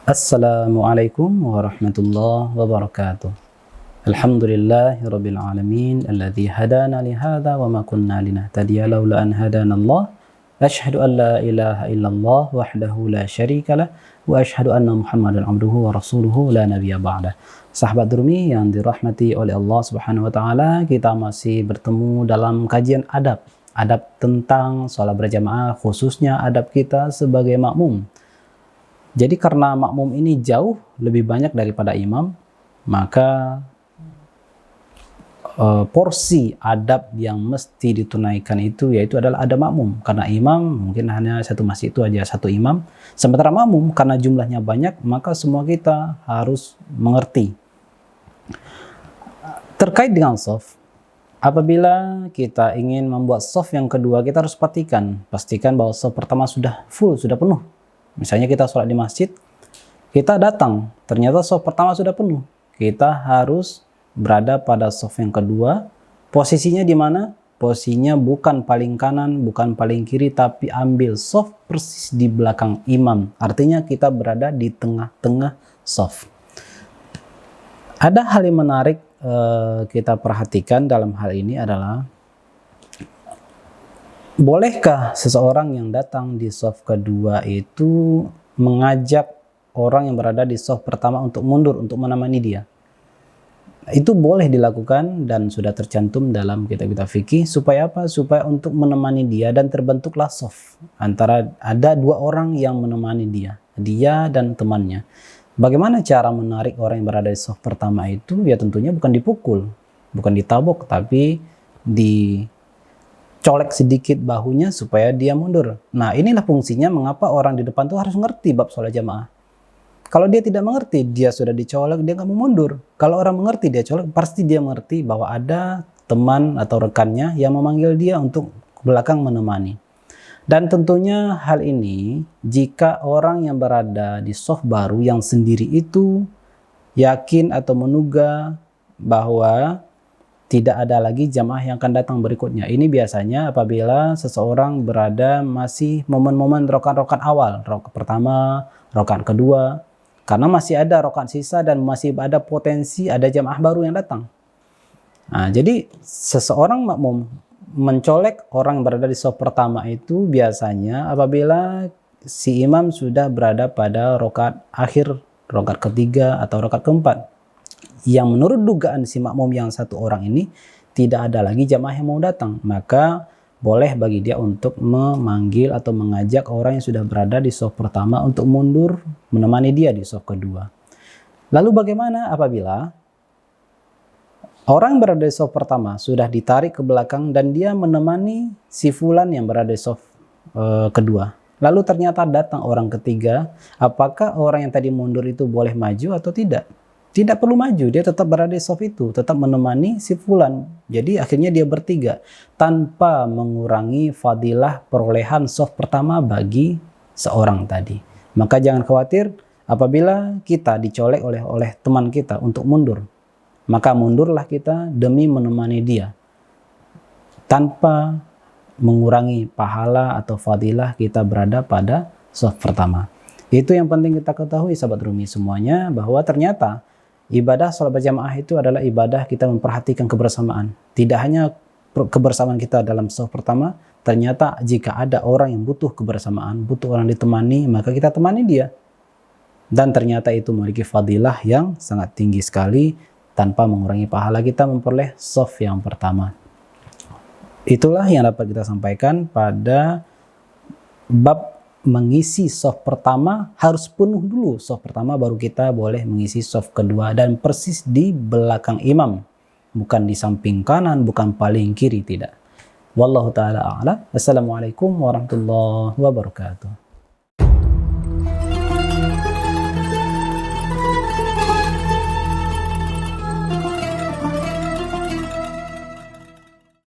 Assalamualaikum warahmatullahi wabarakatuh. Alhamdulillahirabbil alamin alladzi hadana li hadza wa ma kunna linahtadiya laula an hadanallah. Asyhadu an la ilaha illallah wahdahu la syarikalah wa asyhadu anna Muhammadan abduhu wa rasuluhu la nabiyya ba'dah. Sahabat Durmi yang dirahmati oleh Allah Subhanahu wa taala, kita masih bertemu dalam kajian adab tentang salat berjamaah, khususnya adab kita sebagai makmum. Jadi karena makmum ini jauh lebih banyak daripada imam, maka porsi adab yang mesti ditunaikan itu yaitu adalah adab makmum. Karena imam mungkin hanya satu masjid itu aja satu imam, sementara makmum karena jumlahnya banyak, maka semua kita harus mengerti. Terkait dengan shaf, apabila kita ingin membuat shaf yang kedua, kita harus pastikan bahwa shaf pertama sudah full, sudah penuh. Misalnya kita sholat di masjid, kita datang, ternyata shaf pertama sudah penuh. Kita harus berada pada shaf yang kedua. Posisinya di mana? Posisinya bukan paling kanan, bukan paling kiri, tapi ambil shaf persis di belakang imam. Artinya kita berada di tengah-tengah shaf. Ada hal yang menarik kita perhatikan dalam hal ini adalah, bolehkah seseorang yang datang di shaf kedua itu mengajak orang yang berada di shaf pertama untuk mundur, untuk menemani dia? Itu boleh dilakukan dan sudah tercantum dalam kitab-kitab fikih. Supaya apa? Supaya untuk menemani dia dan terbentuklah shaf. Antara ada dua orang yang menemani dia dan temannya. Bagaimana cara menarik orang yang berada di shaf pertama itu? Ya tentunya bukan dipukul, bukan ditabok, tapi colek sedikit bahunya supaya dia mundur. Nah, inilah fungsinya mengapa orang di depan tuh harus ngerti bab sholat jamaah. Kalau dia tidak mengerti, dia sudah dicolek, dia nggak mau mundur. Kalau orang mengerti, dia colek, pasti dia mengerti bahwa ada teman atau rekannya yang memanggil dia untuk ke belakang menemani. Dan tentunya hal ini, jika orang yang berada di shaf baru yang sendiri itu yakin atau menduga bahwa tidak ada lagi jamaah yang akan datang berikutnya. Ini biasanya apabila seseorang berada masih momen-momen rokaat-rokaat awal, rokaat pertama, rokaat kedua, karena masih ada rokaat sisa dan masih ada potensi ada jamaah baru yang datang. Nah, jadi seseorang makmum mencolek orang yang berada di shaf pertama itu biasanya apabila si imam sudah berada pada rokaat akhir, rokaat ketiga atau rokaat keempat, yang menurut dugaan si makmum yang satu orang ini tidak ada lagi jamaah yang mau datang, maka boleh bagi dia untuk memanggil atau mengajak orang yang sudah berada di shaf pertama untuk mundur menemani dia di shaf kedua. Lalu bagaimana apabila orang yang berada di shaf pertama sudah ditarik ke belakang dan dia menemani si fulan yang berada di shaf kedua? Lalu ternyata datang orang ketiga, apakah orang yang tadi mundur itu boleh maju atau tidak? Tidak perlu maju, dia tetap berada di shaf itu, tetap menemani si fulan. Jadi akhirnya dia bertiga, tanpa mengurangi fadilah perolehan shaf pertama bagi seorang tadi. Maka jangan khawatir apabila kita dicolek oleh teman kita untuk mundur. Maka mundurlah kita demi menemani dia, tanpa mengurangi pahala atau fadilah kita berada pada shaf pertama. Itu yang penting kita ketahui sahabat Rumi semuanya, bahwa ternyata ibadah sholat berjamaah itu adalah ibadah kita memperhatikan kebersamaan. Tidak hanya kebersamaan kita dalam shaf pertama, ternyata jika ada orang yang butuh kebersamaan, butuh orang ditemani, maka kita temani dia. Dan ternyata itu memiliki fadilah yang sangat tinggi sekali, tanpa mengurangi pahala kita memperoleh shaf yang pertama. Itulah yang dapat kita sampaikan pada bab mengisi shaf pertama. Harus penuh dulu shaf pertama, baru kita boleh mengisi shaf kedua, dan persis di belakang imam, bukan di samping kanan, bukan paling kiri, tidak. Wallahu ta'ala a'lam. Assalamualaikum warahmatullahi wabarakatuh.